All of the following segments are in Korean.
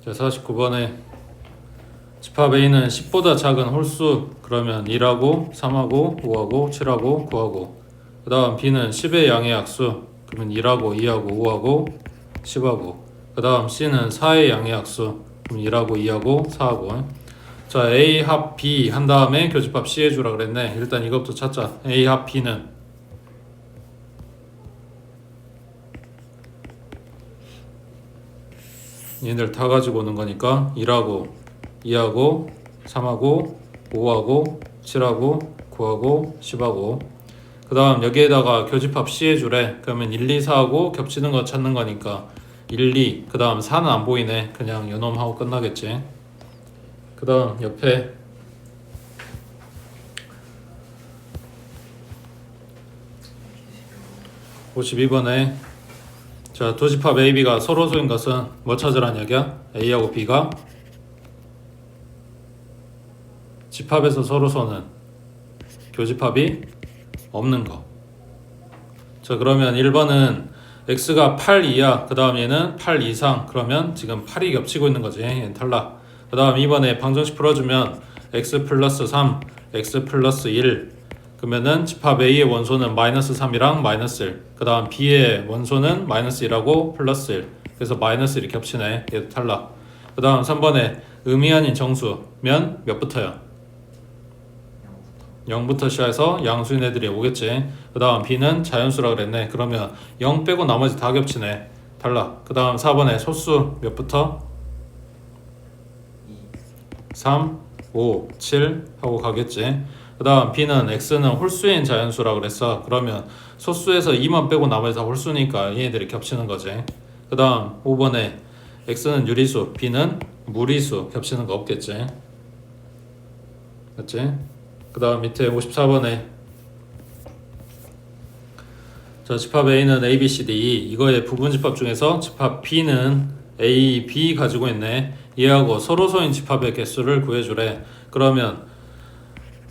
자, 49번에 집합 A는 10보다 작은 홀수, 그러면 1하고 3하고 5하고 7하고 9하고, 그 다음 B는 10의 양의 약수, 그러면 1하고 2하고 5하고 10하고, 그 다음 C는 4의 양의 약수, 그럼 1하고 2하고 4하고. 자, A 합 B 한 다음에 교집합 C 해주라 그랬네. 일단 이것부터 찾자. A 합 B는 얘네들 다 가지고 오는 거니까 1하고 2하고 3하고 5하고 7하고 9하고 10하고, 그 다음 여기에다가 교집합 C 해주래. 그러면 1, 2, 4하고 겹치는 거 찾는 거니까 1, 2, 그 다음 4는 안 보이네. 그냥 요놈하고 끝나겠지. 그 다음 옆에 52번에 자, 두 집합 A, B가 서로소인 것은 뭐 찾으란 이야기야? A하고 B가 집합에서 서로소는 교집합이 없는 거. 자, 그러면 1번은 X가 8 이하, 그 다음 얘는 8 이상, 그러면 지금 8이 겹치고 있는 거지. 얘는 탈락. 그 다음 2번에 방정식 풀어주면 X 플러스 3, X 플러스 1, 그러면은 집합 A의 원소는 마이너스 3이랑 마이너스 1, 그 다음 B의 원소는 마이너스 1하고 플러스 1, 그래서 마이너스 1이 겹치네. 얘도 탈락. 그 다음 3번에 음이 아닌 정수면 몇부터요? 0부터 시작해서 양수인 애들이 오겠지. 그 다음 B는 자연수라 그랬네. 그러면 0 빼고 나머지 다 겹치네. 탈락. 그 다음 4번에 소수 몇부터? 3, 5, 7 하고 가겠지. 그 다음 B는 X는 홀수인 자연수라 그랬어. 그러면 소수에서 2만 빼고 나머지 다 홀수니까 얘네들이 겹치는 거지. 그 다음 5번에 X는 유리수, B는 무리수, 겹치는 거 없겠지. 맞지? 그 다음 밑에 54번에 자, 집합 A는 A, B, C, D, E, 이거의 부분 집합 중에서 집합 B는 A, B 가지고 있네. 얘하고 서로소인 집합의 개수를 구해주래. 그러면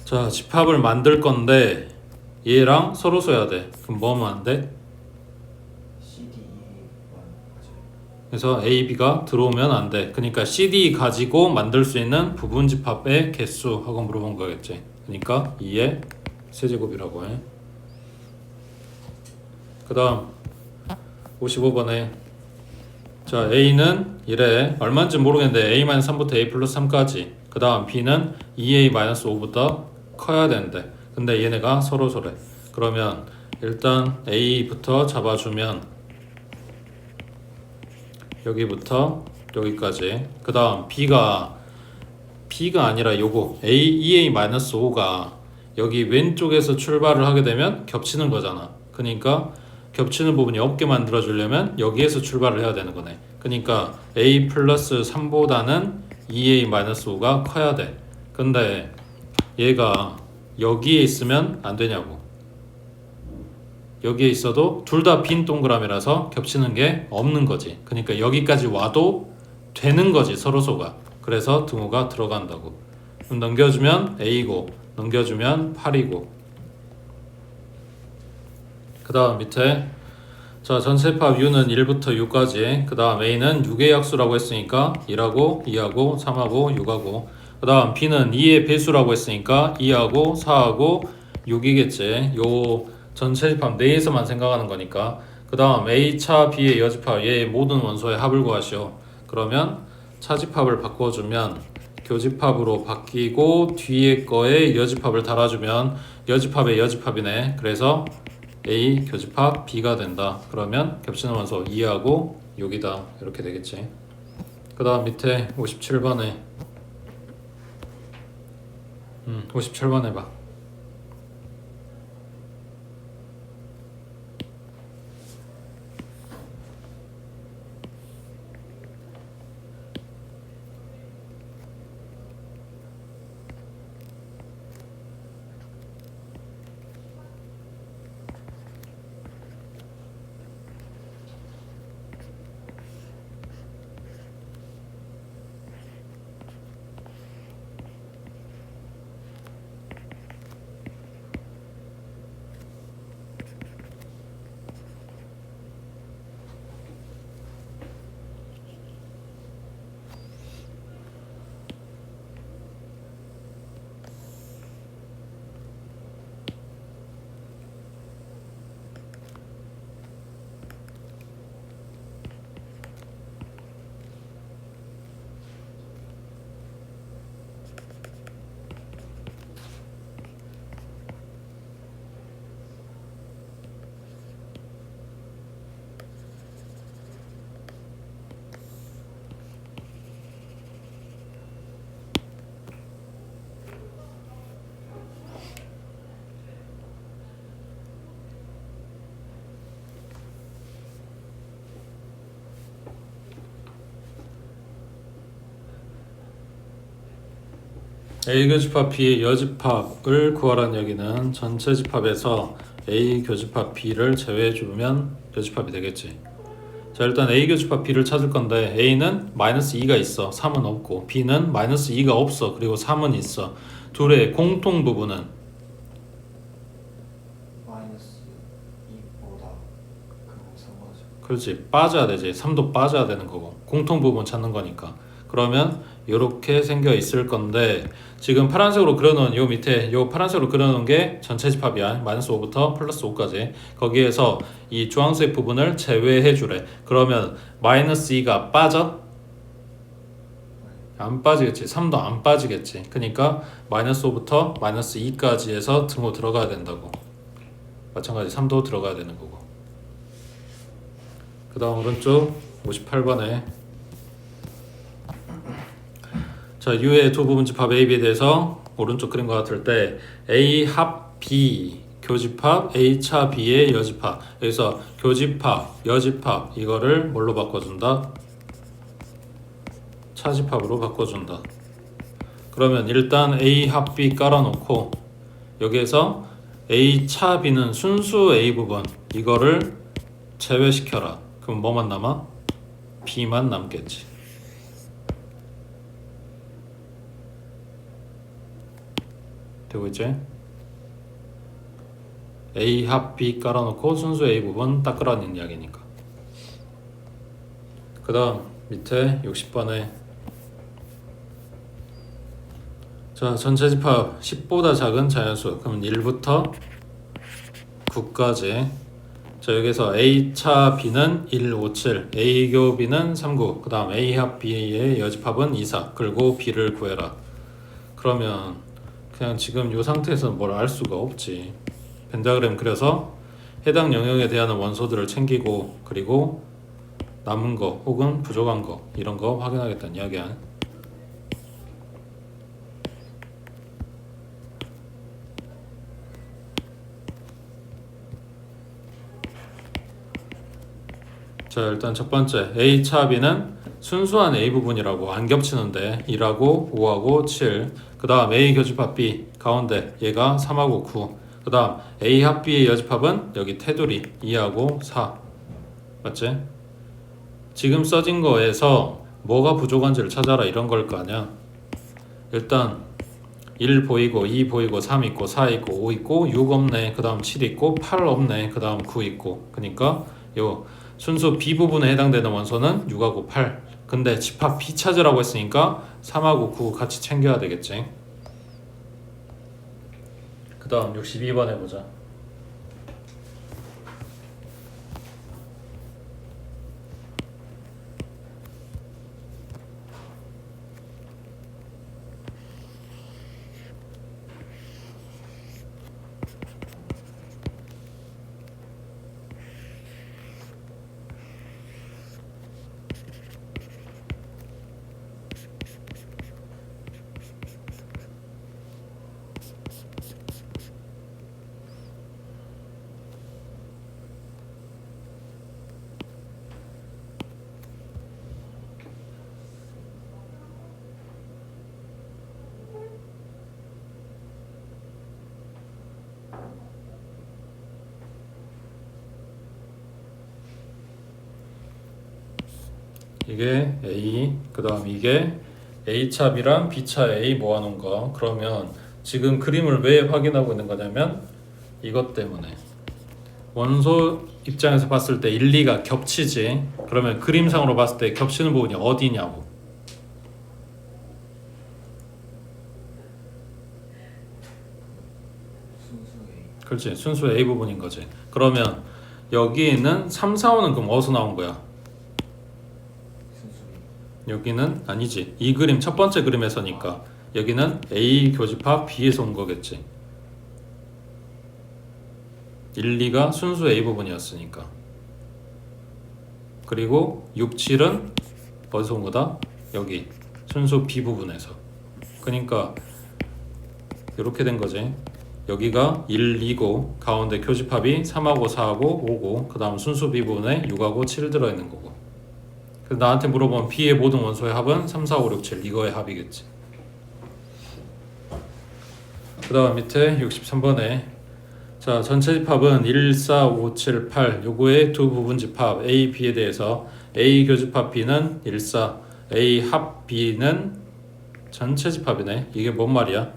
자, 집합을 만들 건데 얘랑 서로소여야 돼. 그럼 뭐 하면 안 돼? 그래서 A, B가 들어오면 안 돼. 그러니까 C, D 가지고 만들 수 있는 부분 집합의 개수하고 물어본 거겠지. 그러니까 2의 세제곱이라고 해. 그 다음 55번에 자, A는 이래. 얼마인지 모르겠는데 A-3부터 A 플러스 3까지, 그 다음 B는 2A-5보다 커야 되는데 근데 얘네가 서로소래. 그러면 일단 A부터 잡아주면 여기부터 여기까지, 그 다음 B가 아니라 요거 A2A-5가 여기 왼쪽에서 출발을 하게 되면 겹치는 거잖아. 그러니까 겹치는 부분이 없게 만들어 주려면 여기에서 출발을 해야 되는 거네. 그러니까 A 플러스 3보다는 2A-5가 커야 돼. 근데 얘가 여기에 있으면 안 되냐고. 여기에 있어도 둘 다 빈 동그라미라서 겹치는 게 없는 거지. 그러니까 여기까지 와도 되는 거지, 서로소가. 그래서 등호가 들어간다고. 그럼 넘겨주면 A고 넘겨주면 8이고, 그 다음 밑에 자, 전체합 U는 1부터 6까지, 그 다음 A는 6의 약수라고 했으니까 1하고 2하고 3하고 6하고, 그 다음 B는 2의 배수라고 했으니까 2하고 4하고 6이겠지. 요 전체 집합 내에서만 생각하는 거니까. 그 다음 A차 B의 여집합, 얘의 모든 원소의 합을 구하시오. 그러면 차집합을 바꿔주면 교집합으로 바뀌고 뒤에 거에 여집합을 달아주면 여집합의 여집합이네. 그래서 A 교집합 B가 된다. 그러면 겹치는 원소 2하고 6이다. 이렇게 되겠지. 그 다음 밑에 57번에 57번 해봐. A 교집합 B의 여집합을 구하라는 얘기는 전체 집합에서 A 교집합 B를 제외해주면 여집합이 되겠지. 자, 일단 A 교집합 B를 찾을 건데 A는 마이너스 2가 있어. 3은 없고 B는 마이너스 2가 없어. 그리고 3은 있어. 둘의 공통 부분은 마이너스 2보다 그거 상관없이. 그렇지. 빠져야 되지. 3도 빠져야 되는 거고 공통 부분 찾는 거니까. 그러면 이렇게 생겨 있을 건데 지금 파란색으로 그려놓은 요 밑에 요 파란색으로 그려놓은 게 전체 집합이야. 마이너스 5부터 플러스 5까지. 거기에서 이 주황색 부분을 제외해 주래. 그러면 마이너스 2가 빠져? 안 빠지겠지. 3도 안 빠지겠지. 그러니까 마이너스 5부터 마이너스 2까지 해서 등호 들어가야 된다고. 마찬가지 3도 들어가야 되는 거고. 그 다음 오른쪽 58번에 자, U의 두 부분 집합 A, B에 대해서 오른쪽 그림과 같을 때 A 합 B 교집합 A 차 B의 여집합. 여기서 교집합, 여집합 이거를 뭘로 바꿔준다? 차집합으로 바꿔준다. 그러면 일단 A 합 B 깔아놓고 여기에서 A 차 B는 순수 A 부분 이거를 제외시켜라. 그럼 뭐만 남아? B만 남겠지. 되고 있지? A 합 B 깔아놓고 순수 A 부분 닦으라는 이야기니까. 그 다음 밑에 60번에 자, 전체 집합 10보다 작은 자연수. 그러면 1부터 9까지. 자, 여기서 A 차 B는 1, 5, 7, A 교 B는 3, 9. 그 다음 A 합 B의 여집합은 2, 4. 그리고 B를 구해라. 그러면 그냥 지금 이 상태에서 뭘 알 수가 없지. 벤다그램 그려서 해당 영역에 대한 원소들을 챙기고 그리고 남은 거 혹은 부족한 거 이런 거 확인하겠다는 이야기야. 자, 일단 첫 번째 A 차 B는 순수한 A 부분이라고 안 겹치는데 2하고 5하고 7. 그 다음 A 교집합 B 가운데 얘가 3하고 9. 그 다음 A 합 B의 여집합은 여기 테두리 2하고 4. 맞지? 지금 써진 거에서 뭐가 부족한지를 찾아라 이런 걸 거 아니야. 일단 1 보이고 2 보이고 3 있고 4 있고 5 있고 6 없네. 그 다음 7 있고 8 없네. 그 다음 9 있고. 그러니까 요 순수 B 부분에 해당되는 원소는 6하고 8. 근데 집합 B 찾으라고 했으니까 3하고 9 같이 챙겨야 되겠지. 그 다음 62번 해보자. 이게 A, 그 다음 이게 A차 B랑 B차 A 모아놓은 거. 그러면 지금 그림을 왜 확인하고 있는 거냐면 이것 때문에 원소 입장에서 봤을 때 1, 2가 겹치지. 그러면 그림상으로 봤을 때 겹치는 부분이 어디냐고. 순수 A. 그렇지, 순수 A 부분인 거지. 그러면 여기 있는 3, 4, 5는 그럼 어디서 나온 거야? 순수 B. 여기는 아니지. 이 그림 첫 번째 그림에서니까 여기는 A 교집합 B에서 온 거겠지. 1, 2가 순수 A 부분이었으니까. 그리고 6, 7은 어디서 온 거다? 여기 순수 B 부분에서. 그러니까 이렇게 된 거지. 여기가 1, 2고 가운데 교집합이 3하고 4하고 5고 그 다음 순수 B 부분에 6하고 7 들어있는 거고. 그래서 나한테 물어보면 B의 모든 원소의 합은 3, 4, 5, 6, 7 이거의 합이겠지. 그 다음 밑에 63번에 자 전체 집합은 1, 4, 5, 7, 8 요거의 두 부분 집합 A, B에 대해서 A 교집합 B는 1, 4 A 합 B는 전체 집합이네. 이게 뭔 말이야?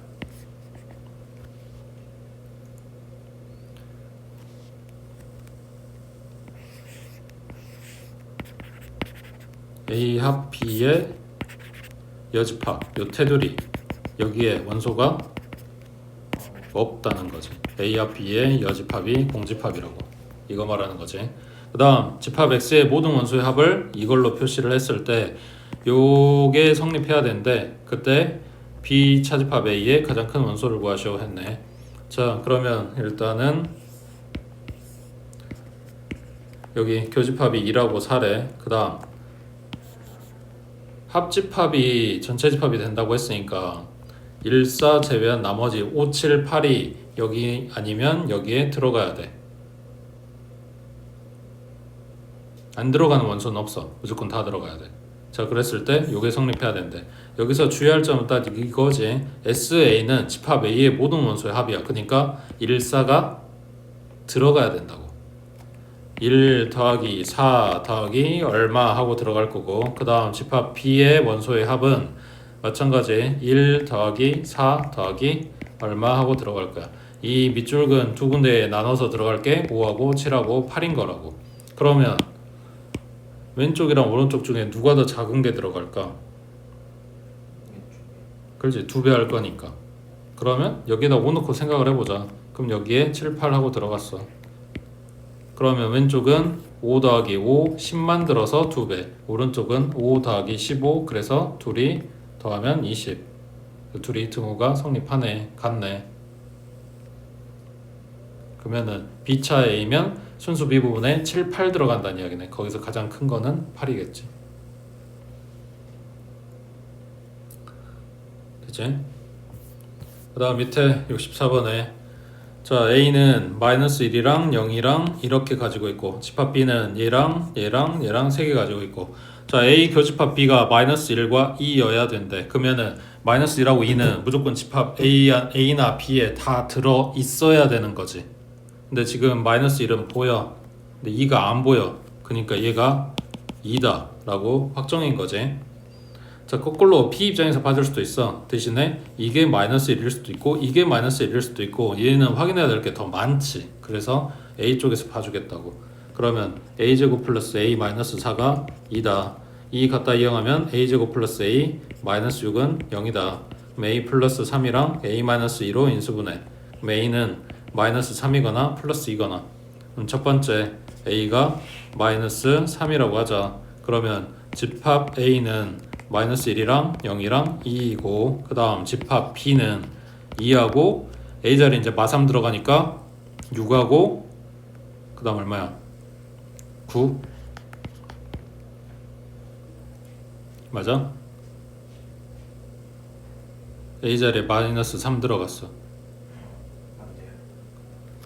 A 합 B의 여집합 요 테두리 여기에 원소가 없다는 거지. A와 B의 여집합이 공집합이라고 이거 말하는 거지. 그 다음 집합 X의 모든 원소의 합을 이걸로 표시를 했을 때 요게 성립해야 되는데 그때 B 차집합 A의 가장 큰 원소를 구하시오 했네. 자 그러면 일단은 여기 교집합이 2라고 4래. 그 다음 합집합이 전체 집합이 된다고 했으니까 1, 4 제외한 나머지 5, 7, 8이 여기 아니면 여기에 들어가야 돼. 안 들어가는 원소는 없어. 무조건 다 들어가야 돼. 자 그랬을 때 요게 성립해야 되는데 여기서 주의할 점은 딱 이거지. SA는 집합 A의 모든 원소의 합이야. 그러니까 1, 4가 들어가야 된다고. 1 더하기 4 더하기 얼마 하고 들어갈 거고 그 다음 집합 B의 원소의 합은 마찬가지 1 더하기 4 더하기 얼마 하고 들어갈 거야. 이 밑줄근 두 군데에 나눠서 들어갈 게 5하고 7하고 8인 거라고. 그러면 왼쪽이랑 오른쪽 중에 누가 더 작은 게 들어갈까? 그렇지, 2배 할 거니까. 그러면 여기다 5 넣고 생각을 해보자. 그럼 여기에 7, 8 하고 들어갔어. 그러면 왼쪽은 5 더하기 5 10 만들어서 2배, 오른쪽은 5 더하기 15 그래서 둘이 더하면 20. 둘이 등호가 성립하네. 같네. 그러면은 B차 A면 순수 B 부분에 7, 8 들어간다는 이야기네. 거기서 가장 큰 거는 8이겠지. 그치? 그 다음 밑에 64번에 자 A는 마이너스 1이랑 0이랑 이렇게 가지고 있고 집합 B는 얘랑 3개 가지고 있고 자 A 교집합 B가 마이너스 1과 2여야 된대. 그러면은 마이너스 1하고 2는 무조건 집합 A나 B에 다 들어 있어야 되는 거지. 근데 지금 마이너스 1은 보여. 근데 2가 안 보여. 그러니까 얘가 2다 라고 확정인 거지. 자 거꾸로 P 입장에서 받을 수도 있어. 대신에 이게 마이너스 1일 수도 있고 이게 마이너스 1일 수도 있고 얘는 확인해야 될 게 더 많지. 그래서 A 쪽에서 봐주겠다고. 그러면 A제곱 플러스 A 마이너스 4가 2다. 2 갖다 이용하면 A제곱 플러스 A 마이너스 6은 0이다. 그럼 A 플러스 3이랑 A 마이너스 2로 인수분해. 그럼 A는 마이너스 3이거나 플러스 2거나. 그럼 첫 번째 A가 마이너스 3이라고 하자. 그러면 집합 A는 마이너스 1이랑 0이랑 2이고 그 다음 집합 B는 2하고 A 자리 이제 마3 들어가니까 6하고 그 다음 얼마야? 9 맞아? A 자리에 마이너스 3 들어갔어. 맞네요.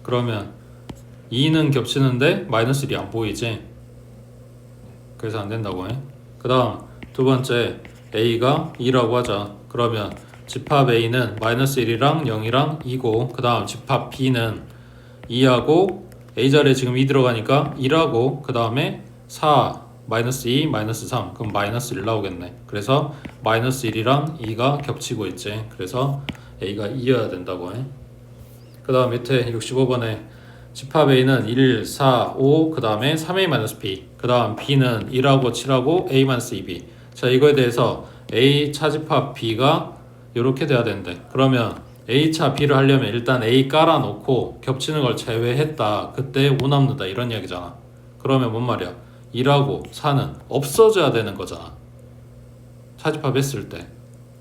그러면 2는 겹치는데 마이너스 1이 안 보이지? 그래서 안 된다고 해. 그 다음 두 번째 A가 2라고 하자. 그러면 집합 A는 마이너스 1이랑 0이랑 2고 그 다음 집합 B는 2하고 A 자리에 지금 2 들어가니까 1하고 그 다음에 4 마이너스 2 마이너스 3 그럼 마이너스 1 나오겠네. 그래서 마이너스 1이랑 2가 겹치고 있지. 그래서 A가 2여야 된다고 해. 그 다음 밑에 65번에 집합 A는 1, 4, 5 그 다음에 3A-B 그 다음 B는 1하고 7하고 A-2B. 자 이거에 대해서 A 차집합 B가 이렇게 돼야 되는데 그러면 A차 B를 하려면 일단 A 깔아놓고 겹치는 걸 제외했다. 그때 5 남는다 이런 이야기잖아. 그러면 뭔 말이야? 1하고 4는 없어져야 되는 거잖아. 차집합 했을 때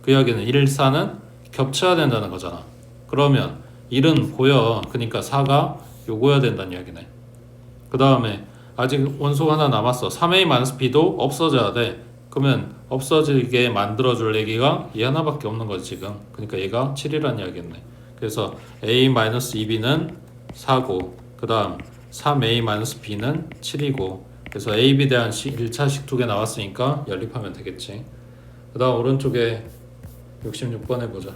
그 이야기는 1, 4는 겹쳐야 된다는 거잖아. 그러면 1은 보여. 그러니까 4가 요거야 된다는 이야기네. 그 다음에 아직 원소가 하나 남았어. 3A-B도 없어져야 돼. 그러면 없어지게 만들어줄 얘기가 얘 하나밖에 없는 거지 지금. 그러니까 얘가 7이라는 이야기겠네. 그래서 A-2B는 4고 그 다음 3A-B는 7이고 그래서 A, B 대한 1차식 2개 나왔으니까 연립하면 되겠지. 그 다음 오른쪽에 66번 해보자.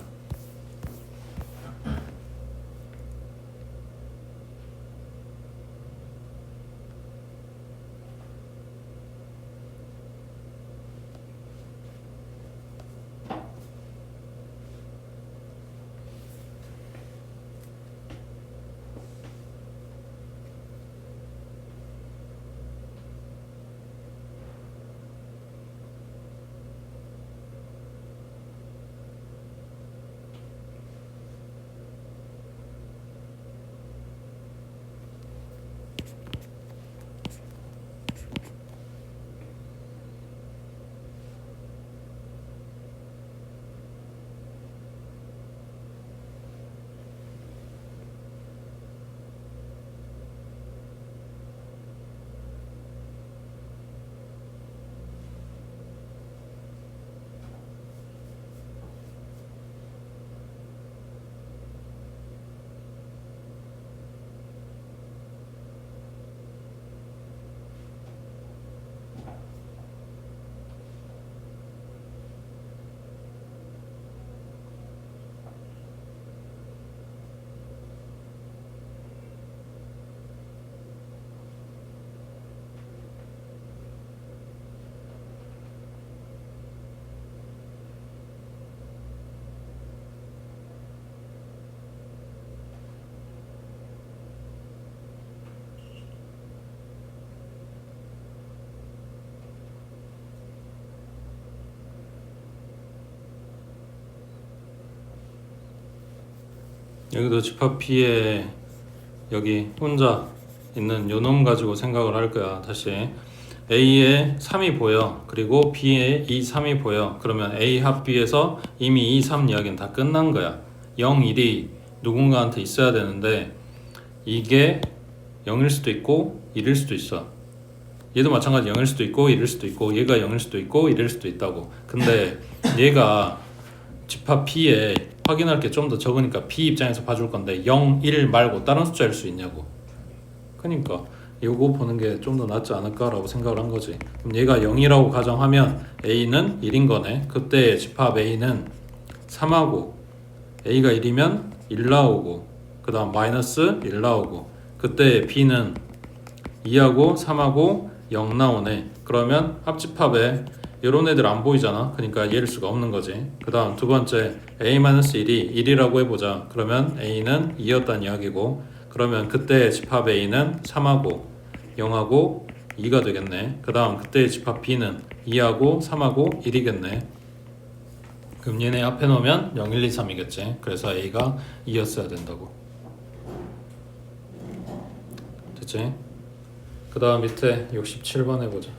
여기도 집합 P에 여기 혼자 있는 요놈 가지고 생각을 할 거야. 다시 A에 3이 보여. 그리고 B에 2, 3이 보여. 그러면 A 합 B에서 이미 2, 3 이야기는 다 끝난 거야. 0, 1이 누군가한테 있어야 되는데 이게 0일 수도 있고 1일 수도 있어. 얘도 마찬가지 0일 수도 있고 1일 수도 있고 얘가 0일 수도 있고 1일 수도 있다고. 근데 얘가 집합 P에 확인할 게 좀 더 적으니까 P 입장에서 봐줄 건데 0, 1 말고 다른 숫자일 수 있냐고. 그러니까 이거 보는 게 좀 더 낫지 않을까라고 생각을 한 거지. 그럼 얘가 0이라고 가정하면 A는 1인 거네. 그때 집합 A는 3하고 A가 1이면 1 나오고 그 다음 마이너스 1 나오고 그때 B는 2하고 3하고 0 나오네. 그러면 합집합에 이런 애들 안 보이잖아. 그러니까 얘일 수가 없는 거지. 그 다음 두 번째 A-1이 1이라고 해보자. 그러면 A는 2였다는 이야기고 그러면 그때 집합 A는 3하고 0하고 2가 되겠네. 그 다음 그때 집합 B는 2하고 3하고 1이겠네. 그럼 얘네 앞에 놓으면 0, 1, 2, 3이겠지. 그래서 A가 2였어야 된다고. 됐지? 그 다음 밑에 67번 해보자.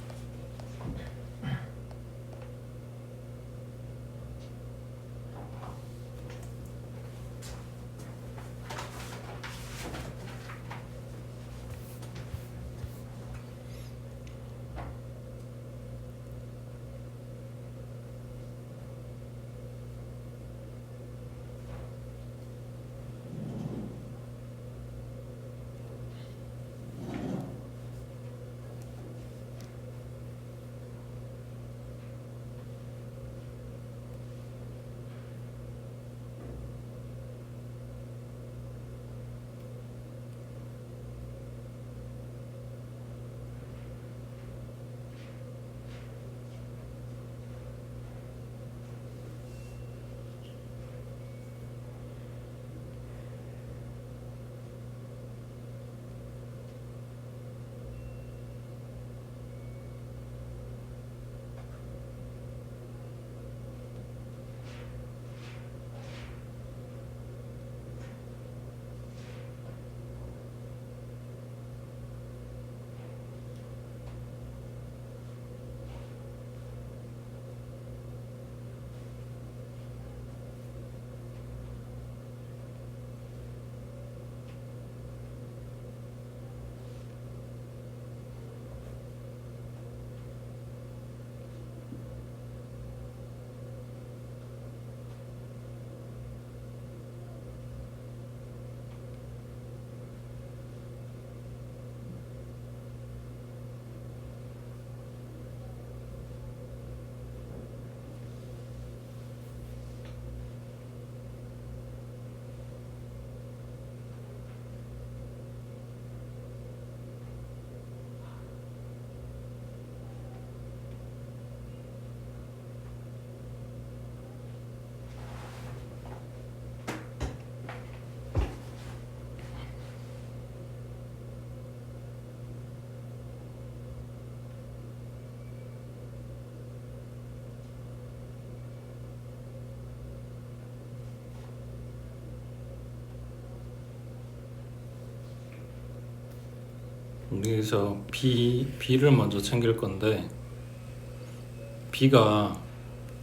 여기서 B를 먼저 챙길 건데 B가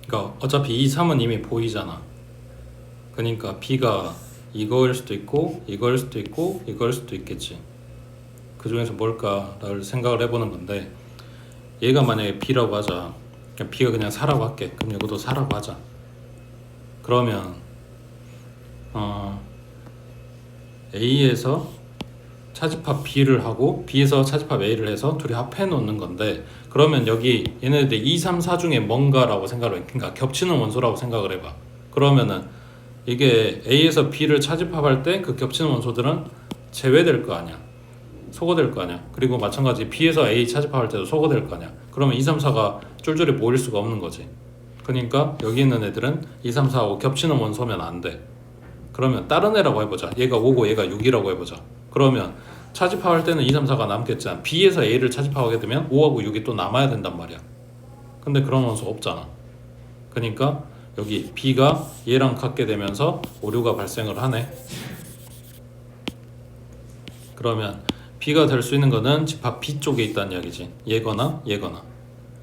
그러니까 어차피 2, 3은 이미 보이잖아. 그러니까 B가 이거일 수도 있고 이거일 수도 있고 이거일 수도 있겠지. 그 중에서 뭘까를 생각을 해보는 건데 얘가 만약에 B라고 하자. 그냥 B가 그냥 4라고 할게. 그럼 이것도 4라고 하자. 그러면 A에서 차집합 B를 하고 B에서 차집합 A를 해서 둘이 합해 놓는 건데 그러면 여기 얘네들 2, 3, 4 중에 뭔가라고 생각을 해. 그러니까 겹치는 원소라고 생각을 해봐. 그러면은 이게 A에서 B를 차집합할 때 그 겹치는 원소들은 제외될 거 아니야. 소거될 거 아니야. 그리고 마찬가지 B에서 A 차집합할 때도 소거될 거 아니야. 그러면 2, 3, 4가 쫄쫄이 모일 수가 없는 거지. 그러니까 여기 있는 애들은 2, 3, 4하고 겹치는 원소면 안 돼. 그러면 다른 애라고 해보자. 얘가 5고 얘가 6이라고 해보자. 그러면 차집합할 때는 2, 3, 4가 남겠잖아. B에서 A를 차집합하게 되면 5하고 6이 또 남아야 된단 말이야. 근데 그런 원소 없잖아. 그러니까 여기 B가 얘랑 같게 되면서 오류가 발생을 하네. 그러면 B가 될 수 있는 거는 집합 B 쪽에 있다는 이야기지. 얘거나 얘거나.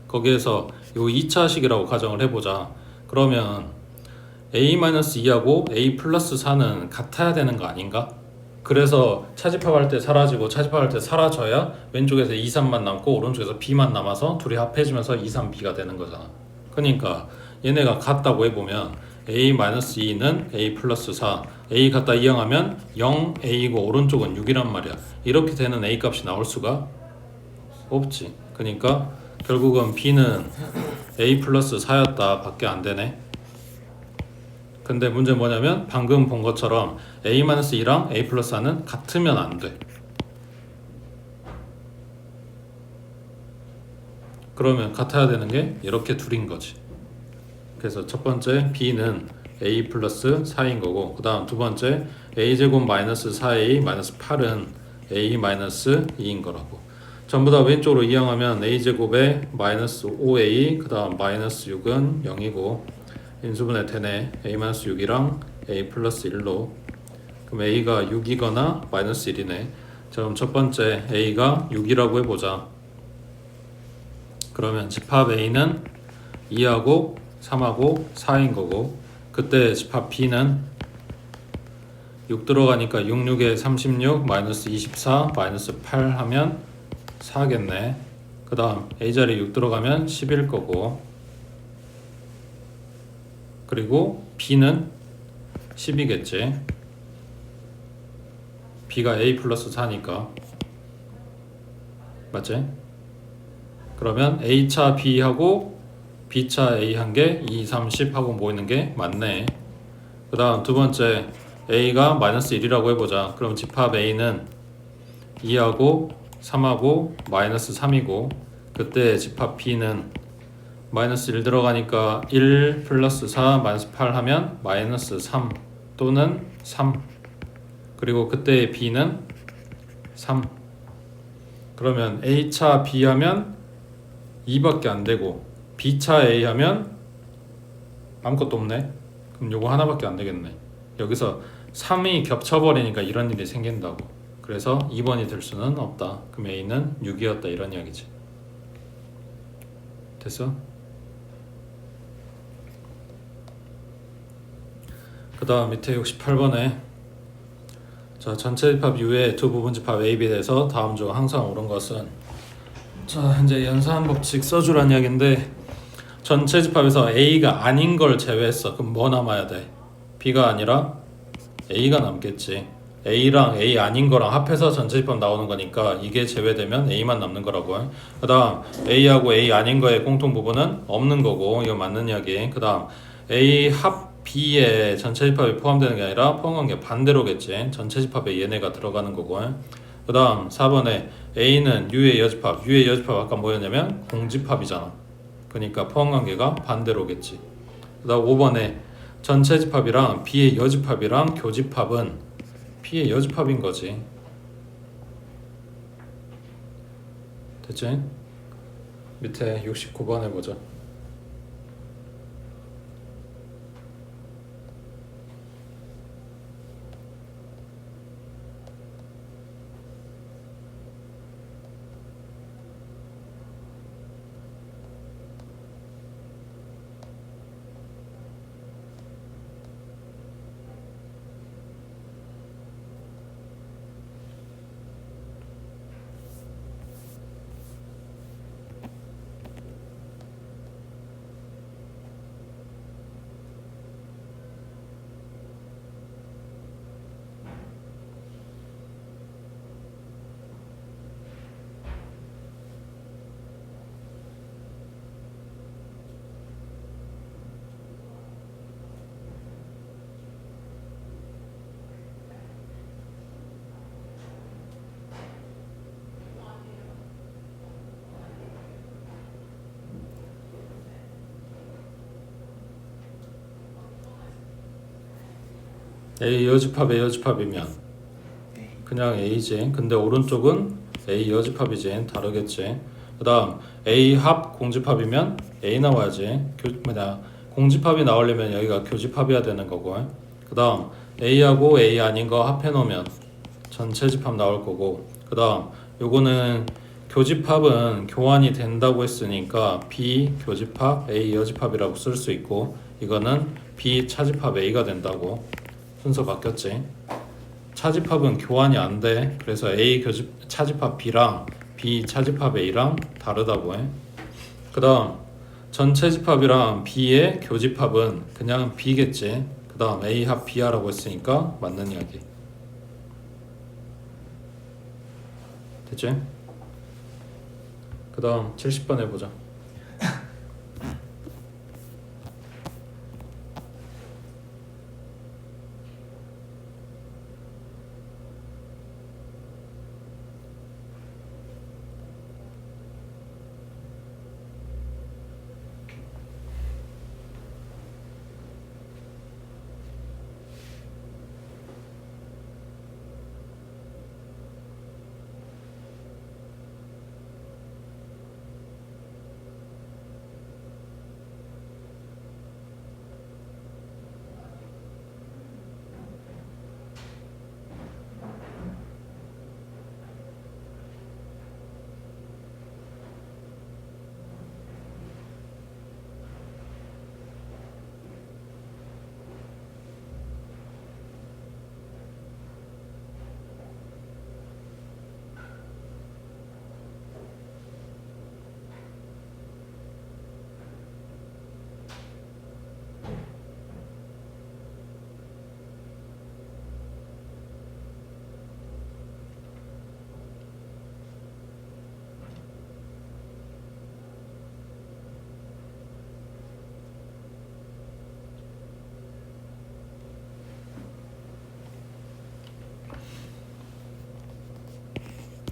거기에서 요 2차식이라고 가정을 해보자. 그러면 A-2하고 A 플러스 4는 같아야 되는 거 아닌가? 그래서 차집합할 때 사라지고 차집합할 때 사라져야 왼쪽에서 2, 3만 남고 오른쪽에서 B만 남아서 둘이 합해지면서 2, 3, B가 되는 거잖아. 그러니까 얘네가 같다고 해보면 A-2는 A 플러스 4, A 갖다 이항하면 0, A고 오른쪽은 6이란 말이야. 이렇게 되는 A 값이 나올 수가 없지. 그러니까 결국은 B는 A 플러스 4였다 밖에 안 되네. 근데 문제는 뭐냐면 방금 본 것처럼 A-2랑 A 플러스 4는 같으면 안 돼. 그러면 같아야 되는 게 이렇게 둘인 거지. 그래서 첫 번째 B는 A 플러스 4인 거고, 그 다음 두 번째 A제곱 마이너스 4A 마이너스 8은 A 마이너스 2인 거라고. 전부 다 왼쪽으로 이항하면 A제곱에 마이너스 5A 그 다음 마이너스 6은 0이고 인수분해 되네. A-6이랑 A 플러스 1로. 그럼 A가 6이거나 마이너스 1이네. 자, 그럼 첫 번째 A가 6이라고 해보자. 그러면 집합 A는 2하고 3하고 4인 거고, 그때 집합 B는 6 들어가니까 6, 6에 36 마이너스 24 마이너스 8 하면 4겠네. 그 다음 A자리에 6 들어가면 10일 거고, 그리고 B는 10이겠지. B가 A 플러스 4니까 맞지? 그러면 A차 B하고 B차 A 한 개 2, 3, 10 하고 모이는 게 맞네. 그 다음 두 번째 A가 마이너스 1이라고 해보자. 그럼 집합 A는 2하고 3하고 마이너스 3이고, 그때 집합 B는 마이너스 1 들어가니까 1 플러스 4 마이너스 8 하면 마이너스 3 또는 3. 그리고 그때의 B는 3. 그러면 A차 B 하면 2밖에 안 되고 B차 A 하면 아무것도 없네. 그럼 요거 하나밖에 안 되겠네. 여기서 3이 겹쳐버리니까 이런 일이 생긴다고. 그래서 2번이 될 수는 없다. 그럼 A는 6이었다 이런 이야기지. 됐어? 그 다음 밑에 68번에 자, 전체 집합 U의 두 부분 집합 A, B에 대해서 다음 중 항상 옳은 것은, 자 이제 연산 법칙 써주란 이야기인데, 전체 집합에서 A가 아닌 걸 제외했어. 그럼 뭐 남아야 돼? B가 아니라 A가 남겠지. A랑 A 아닌 거랑 합해서 전체 집합 나오는 거니까 이게 제외되면 A만 남는 거라고. 그 다음 A하고 A 아닌 거의 공통 부분은 없는 거고, 이거 맞는 이야기. 그 다음 A 합 B에 전체 집합이 포함되는 게 아니라 포함한 게 반대로겠지. 전체 집합에 얘네가 들어가는 거고. 그 다음 4번에 A는 U의 여집합. U의 여집합 아까 뭐였냐면 공집합이잖아. 그러니까 포함관계가 반대로겠지. 그 다음 5번에 전체 집합이랑 B의 여집합이랑 교집합은 B의 여집합인 거지. 됐지? 밑에 69번 해보자. A 여집합 A 여집합이면 그냥 A지. 근데 오른쪽은 A 여집합이지. 다르겠지. 그 다음 A 합 공집합이면 A 나와야지. 공집합이 나오려면 여기가 교집합이어야 되는 거고, 그 다음 A하고 A 아닌 거 합해 놓으면 전체 집합 나올 거고, 그 다음 요거는 교집합은 교환이 된다고 했으니까 B 교집합 A 여집합이라고 쓸 수 있고, 이거는 B 차집합 A가 된다고. 순서 바뀌었지. 차집합은 교환이 안 돼. 그래서 A 차집합 B랑 B 차집합 A랑 다르다고 해. 그 다음 전체 집합이랑 B의 교집합은 그냥 B겠지. 그 다음 A 합 B야라고 했으니까 맞는 이야기. 됐지? 그 다음 70번 해보자.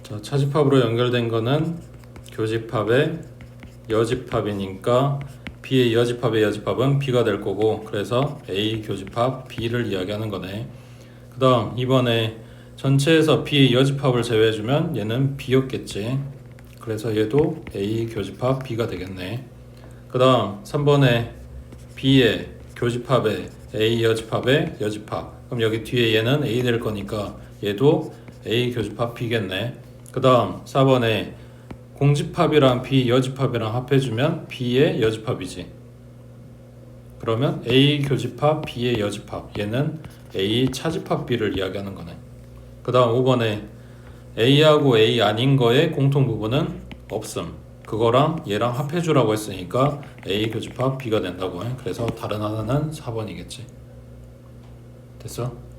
자, 차집합으로 연결된 거는 교집합의 여집합이니까 B의 여집합의 여집합은 B가 될 거고, 그래서 A 교집합 B를 이야기하는 거네. 그 다음 이번에 전체에서 B의 여집합을 제외해주면 얘는 B였겠지. 그래서 얘도 A 교집합 B가 되겠네. 그 다음 3번에 B의 교집합의 A 여집합의 여집합, 그럼 여기 뒤에 얘는 A 될 거니까 얘도 A 교집합 B겠네. 그 다음 4번에 공집합이랑 B 여집합이랑 합해주면 B의 여집합이지. 그러면 A 교집합 B의 여집합, 얘는 A 차집합 B를 이야기하는 거네. 그 다음 5번에 A하고 A 아닌 거의 공통 부분은 없음. 그거랑 얘랑 합해주라고 했으니까 A 교집합 B가 된다고 해. 그래서 다른 하나는 4번이겠지. 됐어?